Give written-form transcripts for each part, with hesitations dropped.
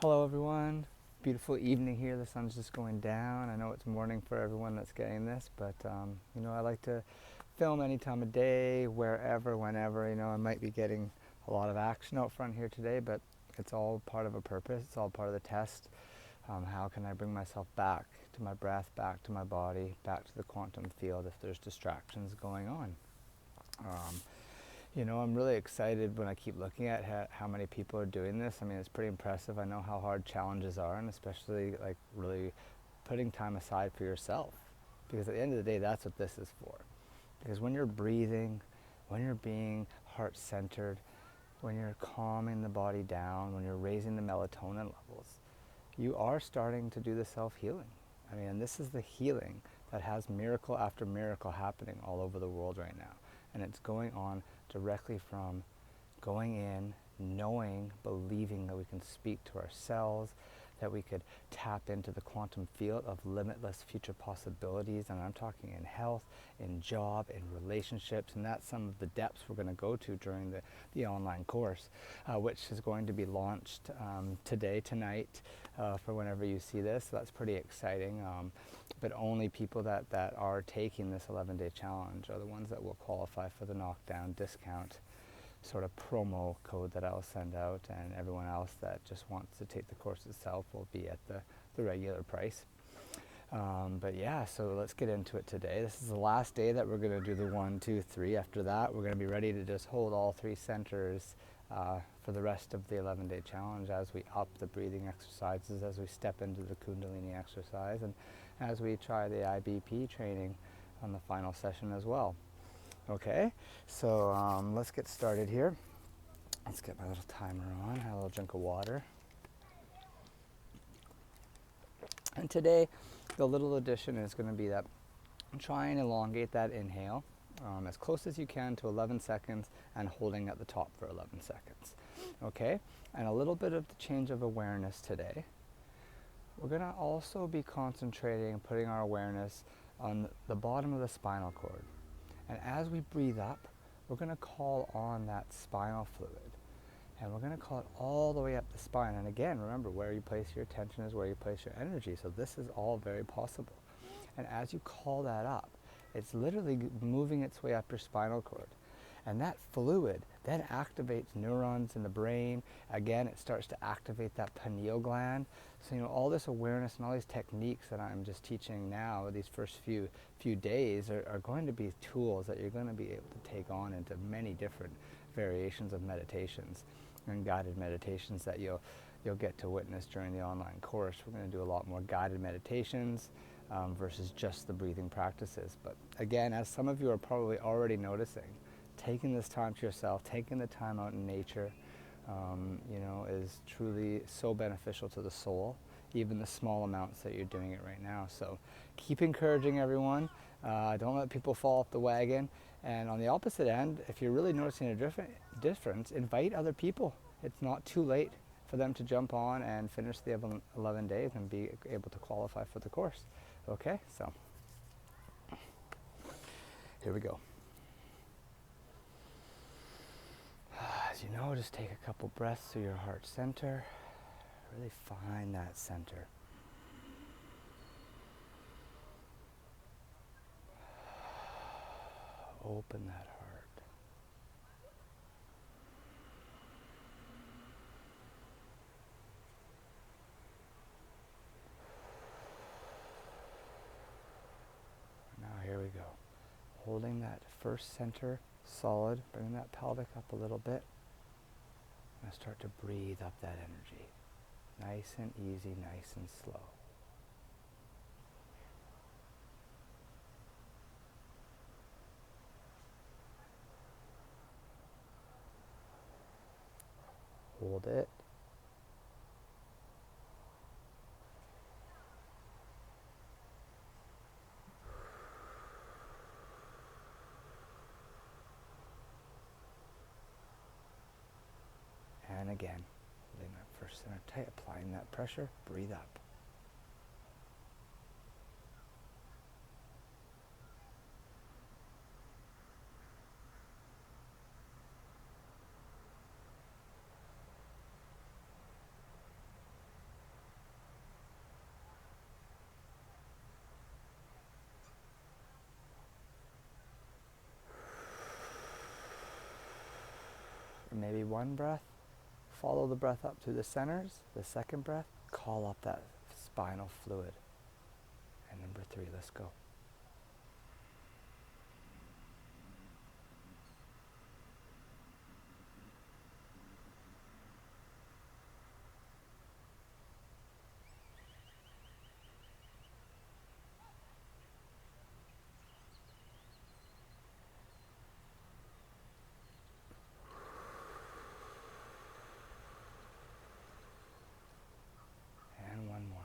Hello everyone. Beautiful evening here. The sun's just going down. I know it's morning for everyone that's getting this, but I like to film any time of day, wherever, whenever. I might be getting a lot of action out front here today, but it's all part of a purpose. It's all part of the test. How can I bring myself back to my breath, back to my body, back to the quantum field if there's distractions going on? Um, I'm really excited when I keep looking at how many people are doing this. I mean, it's pretty impressive. I know how hard challenges are, and especially like really putting time aside for yourself. Because at the end of the day, that's what this is for. Because when you're breathing, when you're being heart centered, when you're calming the body down, when you're raising the melatonin levels, you are starting to do the self healing. I mean, and this is the healing that has miracle after miracle happening all over the world right now. And it's going on directly from going in, knowing, believing that we can speak to ourselves, that we could tap into the quantum field of limitless future possibilities. And I'm talking in health, in job, in relationships, and that's some of the depths we're going to go to during the online course, which is going to be launched today, tonight, for whenever you see this. So that's pretty exciting. But only people that are taking this 11-day challenge are the ones that will qualify for the knockdown discount sort of promo code that I'll send out, and everyone else that just wants to take the course itself will be at the regular price. But yeah, so let's get into it today. This is the last day that we're going to do the 1, 2, 3. After that, we're going to be ready to just hold all 3 centers for the rest of the 11-day challenge as we up the breathing exercises, as we step into the Kundalini exercise, and as we try the IBP training on the final session as well. Okay, so let's get started here. Let's get my little timer on, have a little drink of water. And today, the little addition is going to be that try and elongate that inhale as close as you can to 11 seconds and holding at the top for 11 seconds. Okay, and a little bit of the change of awareness today. We're going to also be concentrating and putting our awareness on the bottom of the spinal cord. And as we breathe up, we're going to call on that spinal fluid. And we're going to call it all the way up the spine. And again, remember, where you place your attention is where you place your energy. So this is all very possible. And as you call that up, it's literally moving its way up your spinal cord. And that fluid then activates neurons in the brain. Again, it starts to activate that pineal gland. So, all this awareness and all these techniques that I'm just teaching now, these first few days, are going to be tools that you're going to be able to take on into many different variations of meditations and guided meditations that you'll get to witness during the online course. We're going to do a lot more guided meditations versus just the breathing practices. But again, as some of you are probably already noticing, taking this time to yourself, taking the time out in nature, is truly so beneficial to the soul, even the small amounts that you're doing it right now. So keep encouraging everyone. Don't let people fall off the wagon. And on the opposite end, if you're really noticing a difference, invite other people. It's not too late for them to jump on and finish the 11 days and be able to qualify for the course. Okay, so here we go. As you know, just take a couple breaths through your heart center. Really find that center. Open that heart. Now here we go. Holding that first center solid, bringing that pelvic up a little bit. And start to breathe up that energy. Nice and easy, nice and slow. Hold it. And again, holding that first center tight, applying that pressure, breathe up. one breath, follow the breath up through the centers. The second breath, call up that spinal fluid. And number 3, let's go. And one more.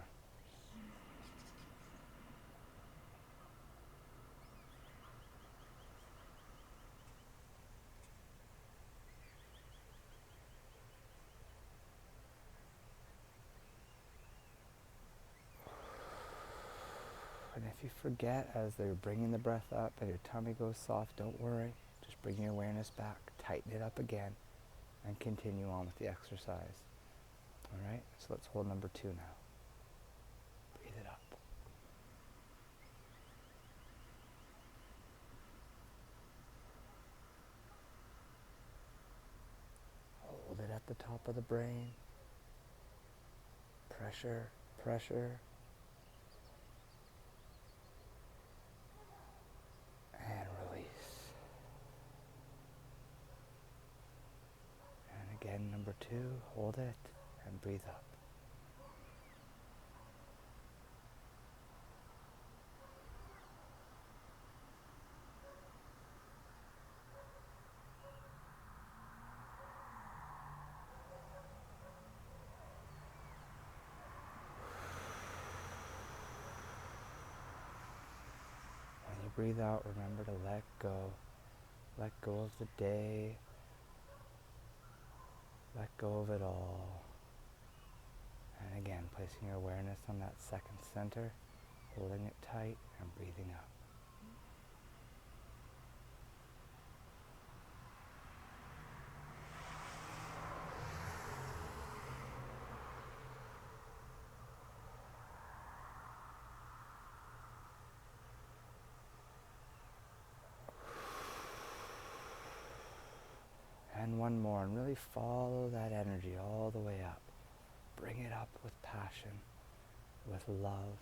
And if you forget as they're bringing the breath up and your tummy goes soft, don't worry. Just bring your awareness back, tighten it up again, and continue on with the exercise. All right, so let's hold number 2 now. Breathe it up. Hold it at the top of the brain. Pressure, pressure. And release. And again, number 2, hold it and breathe up. When you breathe out, remember to let go. Let go of the day. Let go of it all. And again, placing your awareness on that second center, holding it tight and breathing up. And one more, and really follow that energy all the way up. Bring it up with passion, with love.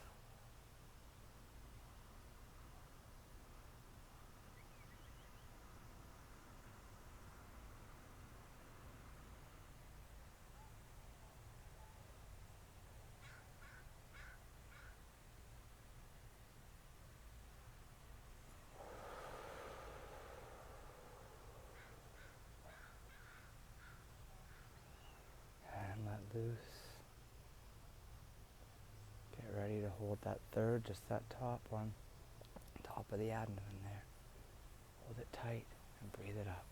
And let loose. Get ready to hold that third, just that top one, top of the abdomen there. Hold it tight and breathe it up.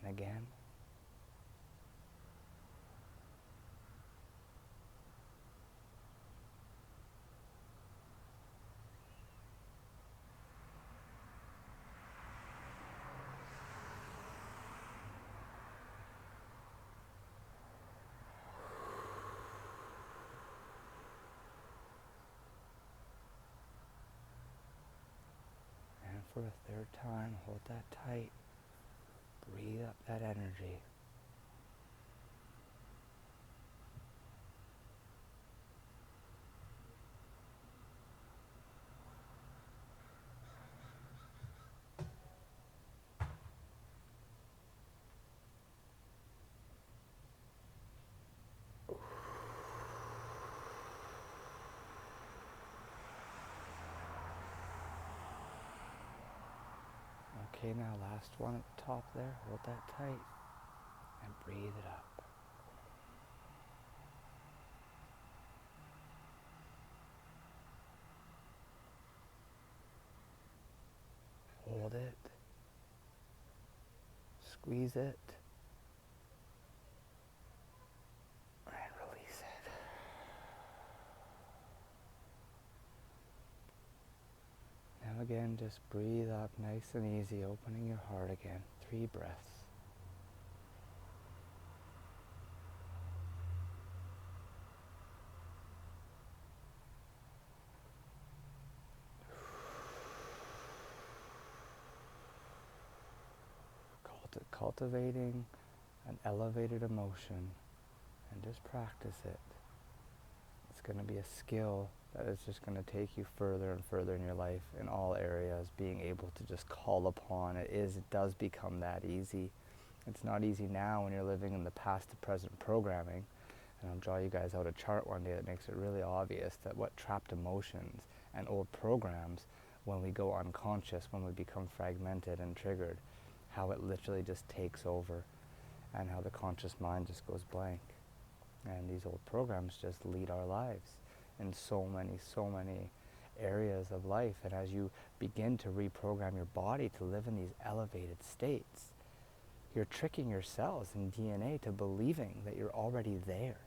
And again. And for a third time, hold that tight. Breathe up that energy. Okay, now last one at the top there. Hold that tight and breathe it up. Hold it. Squeeze it. And release it. Again, just breathe up nice and easy, opening your heart again. 3 breaths. Cultivating an elevated emotion, and just practice it. It's going to be a skill that is just going to take you further and further in your life in all areas, being able to just call upon it. It does become that easy. It's not easy now when you're living in the past to present programming. And I'll draw you guys out a chart one day that makes it really obvious that what trapped emotions and old programs, when we go unconscious, when we become fragmented and triggered, how it literally just takes over, and how the conscious mind just goes blank. And these old programs just lead our lives in so many areas of life. And as you begin to reprogram your body to live in these elevated states, you're tricking your cells and DNA to believing that you're already there.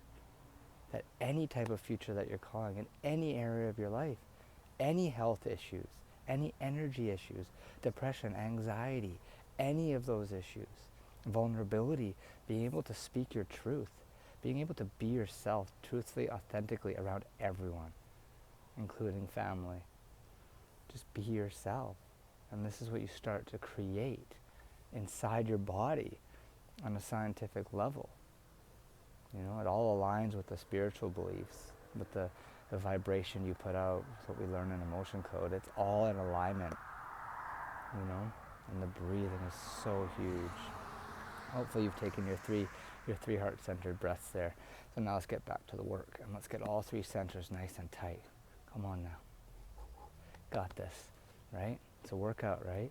That any type of future that you're calling in any area of your life, any health issues, any energy issues, depression, anxiety, any of those issues, vulnerability, being able to speak your truth, being able to be yourself truthfully, authentically around everyone, including family. Just be yourself. And this is what you start to create inside your body on a scientific level. You know, it all aligns with the spiritual beliefs, with the vibration you put out, what we learn in emotion code. It's all in alignment, you know, and the breathing is so huge. Hopefully you've taken your three heart-centered breaths there. So now let's get back to the work, and let's get all 3 centers nice and tight. Come on now. Got this, right? It's a workout, right?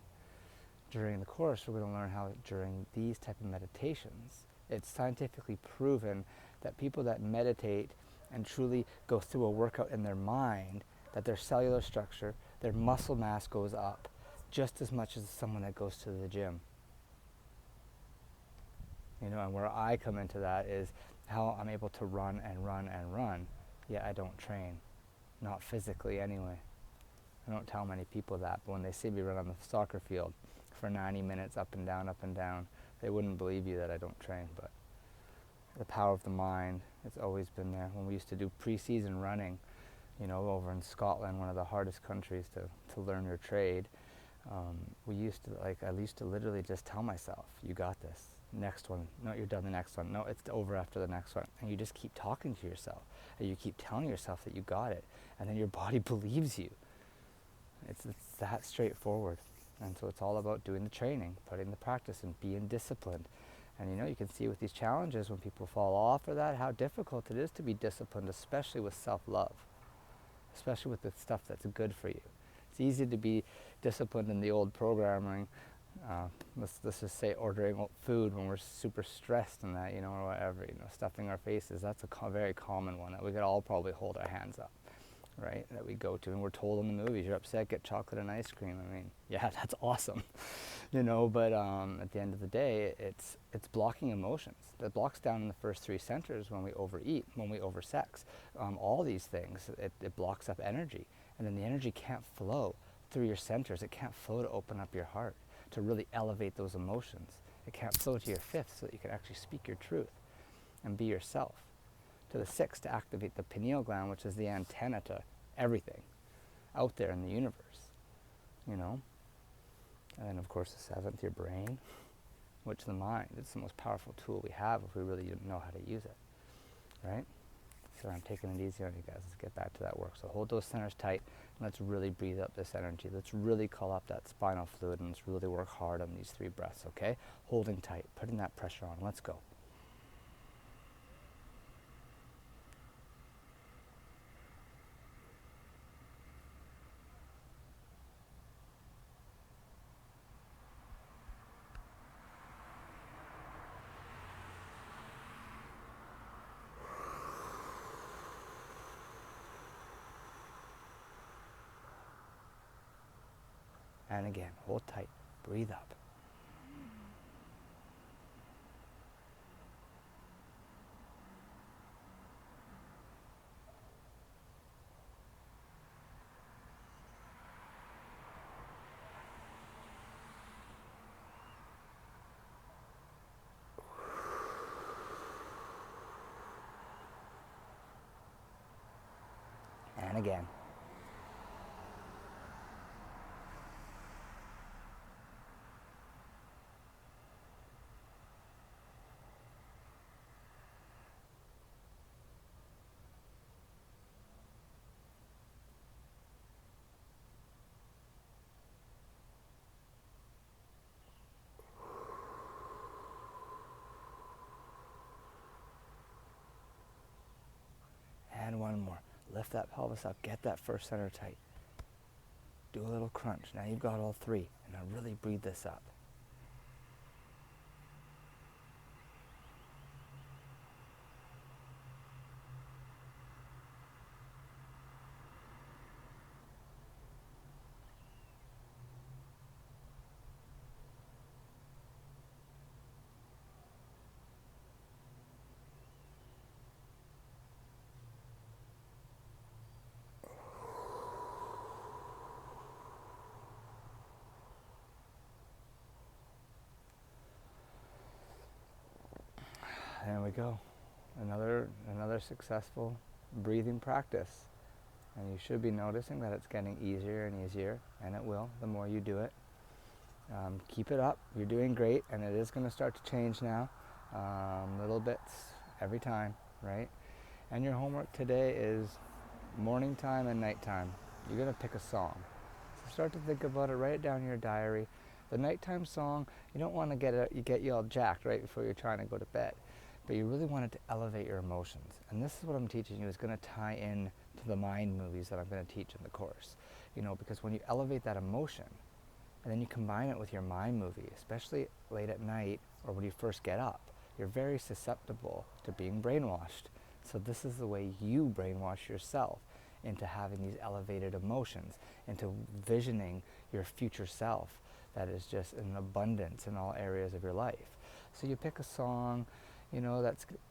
During the course, we're going to learn how during these type of meditations, it's scientifically proven that people that meditate and truly go through a workout in their mind, that their cellular structure, their muscle mass goes up just as much as someone that goes to the gym. You know, and where I come into that is how I'm able to run and run and run, yet I don't train. Not physically anyway. I don't tell many people that, but when they see me run on the soccer field for 90 minutes up and down, they wouldn't believe you that I don't train. But the power of the mind, it's always been there. When we used to do pre-season running, you know, over in Scotland, one of the hardest countries to learn your trade, I used to literally just tell myself, you got this. Next one, no, you're done the next one. No, it's over after the next one. And you just keep talking to yourself. And you keep telling yourself that you got it. And then your body believes you. It's that straightforward. And so it's all about doing the training, putting the practice, and being disciplined. And you know, you can see with these challenges, when people fall off or that, how difficult it is to be disciplined, especially with self-love, especially with the stuff that's good for you. It's easy to be disciplined in the old programming. Let's just say ordering food when we're super stressed and that, you know, or whatever, you know, stuffing our faces. That's a very common one that we could all probably hold our hands up, right? That we go to, and we're told in the movies, you're upset, get chocolate and ice cream. I mean, yeah, that's awesome, you know, but at the end of the day, it's blocking emotions. That blocks down in the first 3 centers when we overeat, when we oversex. All these things, it blocks up energy, and then the energy can't flow through your centers. It can't flow to open up your heart, to really elevate those emotions. It can't flow to your 5th so that you can actually speak your truth and be yourself. To the 6th, to activate the pineal gland, which is the antenna to everything out there in the universe, you know. And then of course the 7th, your brain, which the mind, it's the most powerful tool we have if we really know how to use it, right? So I'm taking it easy on you guys. Let's get back to that work. So hold those centers tight, and let's really breathe up this energy. Let's really call up that spinal fluid, and let's really work hard on these 3 breaths, okay? Holding tight, putting that pressure on. Let's go. And again, hold tight, breathe up. and again. And one more. Lift that pelvis up. Get that first center tight. Do a little crunch. Now you've got all three. And now really breathe this up. There we go. Another successful breathing practice. And you should be noticing that it's getting easier and easier, and it will the more you do it. Keep it up. You're doing great, and it is going to start to change now. Little bits every time, right? And your homework today is morning time and nighttime. You're going to pick a song. So start to think about it. Write it down in your diary. The nighttime song, you don't want to get you all jacked right before you're trying to go to bed. But you really want it to elevate your emotions. And this is what I'm teaching you is going to tie in to the mind movies that I'm going to teach in the course. Because when you elevate that emotion, and then you combine it with your mind movie, especially late at night or when you first get up, you're very susceptible to being brainwashed. So this is the way you brainwash yourself into having these elevated emotions, into visioning your future self that is just in abundance in all areas of your life. So you pick a song,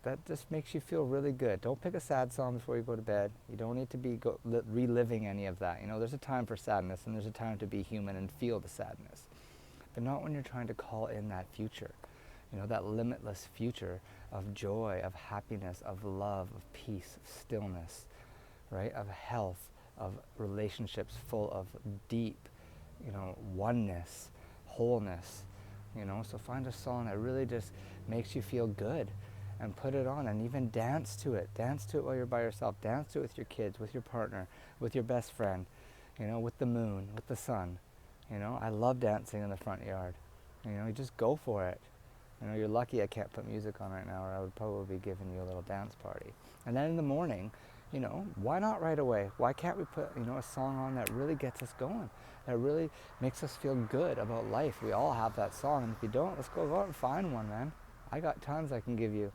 that just makes you feel really good. Don't pick a sad song before you go to bed. You don't need to be reliving any of that. There's a time for sadness, and there's a time to be human and feel the sadness. But not when you're trying to call in that future, that limitless future of joy, of happiness, of love, of peace, of stillness, right? Of health, of relationships full of deep, oneness, wholeness. So find a song that really just makes you feel good and put it on, and even dance to it. Dance to it while you're by yourself. Dance to it with your kids, with your partner, with your best friend, with the moon, with the sun. I love dancing in the front yard. You just go for it. You're lucky I can't put music on right now, or I would probably be giving you a little dance party. And then in the morning, why not right away? Why can't we put, a song on that really gets us going, that really makes us feel good about life? We all have that song, and if you don't, let's go out and find one, man. I got tons I can give you.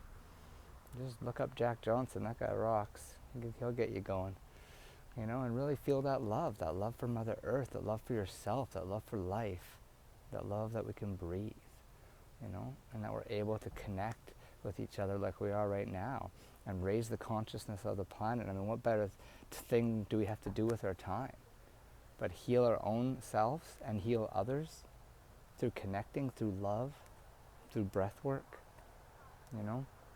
Just look up Jack Johnson, that guy rocks. He'll get you going, and really feel that love for Mother Earth, that love for yourself, that love for life, that love that we can breathe, and that we're able to connect with each other like we are right now and raise the consciousness of the planet. I mean, what better thing do we have to do with our time but heal our own selves and heal others through connecting, through love, through breath work?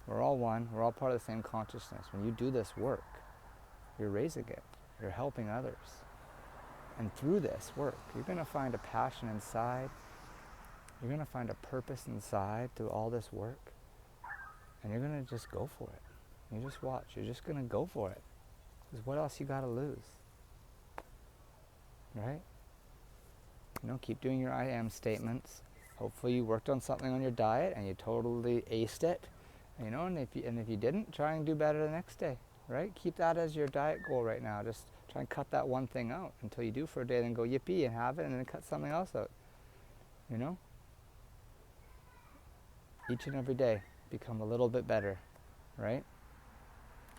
We're all one. We're all part of the same consciousness. When you do this work, you're raising it. You're helping others. And through this work, you're going to find a passion inside. You're going to find a purpose inside through all this work. And you're going to just go for it. You just watch. You're just going to go for it. Because what else you got to lose? Right? Keep doing your I am statements. Hopefully you worked on something on your diet and you totally aced it. And if you didn't, try and do better the next day. Right? Keep that as your diet goal right now. Just try and cut that one thing out until you do for a day, then go yippee and have it, and then cut something else out. Each and every day, become a little bit better, right?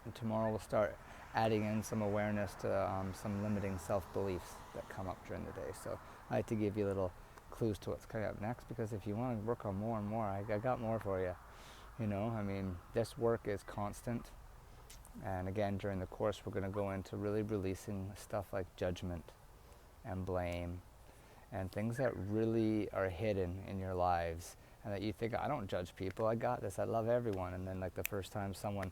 And tomorrow we'll start adding in some awareness to some limiting self-beliefs that come up during the day. So I like to give you little clues to what's coming up next, because if you want to work on more and more, I got more for you. This work is constant. And again, during the course, we're going to go into really releasing stuff like judgment and blame and things that really are hidden in your lives, and that you think, I don't judge people, I got this, I love everyone. And then like the first time someone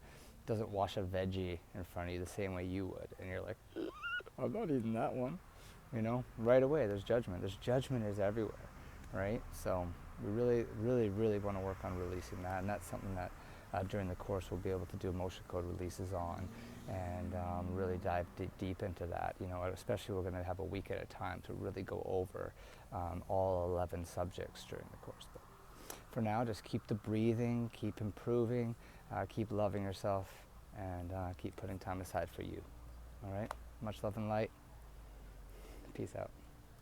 doesn't wash a veggie in front of you the same way you would, and you're like, I'm not eating that one. You know, right away there's judgment. There's judgment is everywhere, right? So we really, really, really want to work on releasing that, and that's something that during the course we'll be able to do emotion code releases on, and really dive deep into that. You know, especially we're going to have a week at a time to really go over all 11 subjects during the course. But for now, just keep the breathing, keep improving, keep loving yourself, and keep putting time aside for you. All right? Much love and light. Peace out.